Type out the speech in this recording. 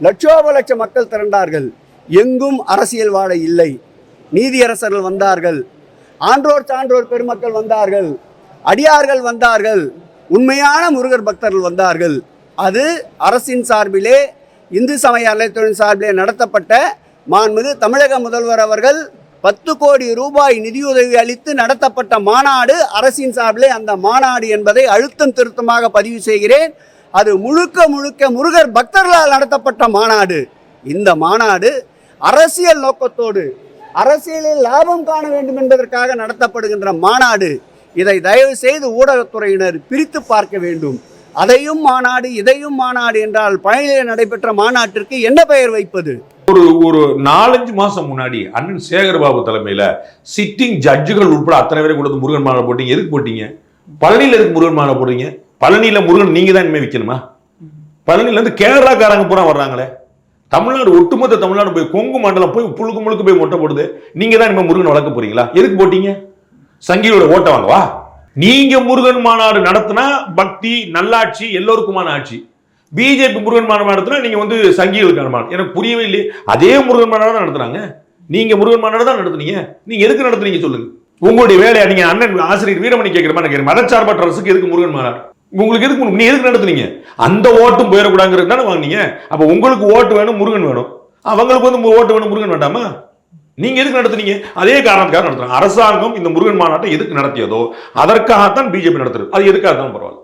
லட்சோப லட்ச மக்கள் திரண்டார்கள். எங்கும் அரசியல்வாதி இல்லை. நீதியரசர்கள் வந்தார்கள், ஆன்றோர் சான்றோர் பெருமக்கள் வந்தார்கள், அடியார்கள் வந்தார்கள், உண்மையான முருகர் பக்தர்கள் வந்தார்கள். அது அரசின் சார்பிலே, இந்து சமய அறநிலையத்துறையின் சார்பிலே நடத்தப்பட்ட மாண்புமிகு தமிழக முதல்வர் அவர்கள் 10 கோடி ரூபாய் நிதியுதவி அளித்து நடத்தப்பட்ட மாநாடு. அரசின் சார்பிலே அந்த மாநாடு என்பதை அழுத்தம் திருத்தமாக பதிவு செய்கிறேன். அது முழுக்க முழுக்க முருகர் பக்தர்களால் நடத்தப்பட்ட மாநாடு. இந்த மாநாடு அரசியல் நோக்கத்தோடு, அரசியலில் லாபம் காண வேண்டும் என்பதற்காக நடத்தப்படுகின்ற மாநாடு. இதை தயவு செய்து ஊடகத்துறையினர் பிரித்து பார்க்க வேண்டும். அதையும் மாநாடு இதையும் மாநாடு என்றால் பழனியில் நடைபெற்ற மாநாட்டிற்கு என்ன பெயர் வைப்பது? ஒரு 4-5 மாசம் முன்னாடி அண்ணன் சேகர்பாபு தலைமையில சிட்டிங் ஜட்ஜுகள் உட்பட அத்தனை பேரை கொடுத்து முருகன் மாநாடு போட்டீங்க. எதுக்கு போட்டீங்க? பழனியில எதுக்கு முருகன் மாநாடு போடுறீங்க? பழனியில முருகன் நீங்க தான் இனிமே விற்கணுமா? பழனியில இருந்து கேரளாக்காரங்க பூரா வர்றாங்களே. தமிழ்நாடு, ஒட்டுமொத்த தமிழ்நாடு போய் கொங்கு மண்டலம் போய் புழுக்கு முழுக்க போய் மொட்டை போடுது. நீங்க தான் இனிமே முருகன் வளர்க்க போறீங்களா? எதுக்கு போட்டீங்க? சங்கியோட ஓட்ட வாங்கவா? நீங்க முருகன் மாநாடு நடத்தினா பக்தி நல்லாட்சி எல்லோருக்குமான ஆட்சி. பிஜேபி முருகன் மாநாடு நடத்தினா நீங்க சங்கிகளுக்கான மாநாடு. எனக்கு புரியவே இல்லையே. அதே முருகன் மாநாடு தான் நடத்துறாங்க. நீங்க முருகன் மாநாடு தான் நடத்துனீங்க. நீங்க எதுக்கு நடத்துறீங்க சொல்லுங்க. உங்களுடைய வேலையா? நீங்க அண்ணன் ஆசிரியர் வீரமணி கேட்கிற மாதிரி கேட்கிறேன். மதச்சார்பற்ற அரசுக்கு எதுக்கு முருகன் மாநாடு? உங்களுக்கு எதுக்கு? நீ எதுக்கு நடத்துனீங்க? அந்த ஓட்டும் போயிடக்கூடாங்கிறது தானே வாங்கினீங்க. அப்ப உங்களுக்கு ஓட்டு வேணும், முருகன் வேணும். அவங்களுக்கு ஓட்டு வேணும், முருகன் வேண்டாமா? நீங்க எதுக்கு நடத்துனீங்க? அதே காரணத்துக்காக நடத்துறாங்க. அரசாங்கம் இந்த முருகன் மாநாட்டை எதுக்கு நடத்தியதோ அதற்காகத்தான் பிஜேபி நடத்துறது. அது எதுக்காக தான் பரவாயில்ல.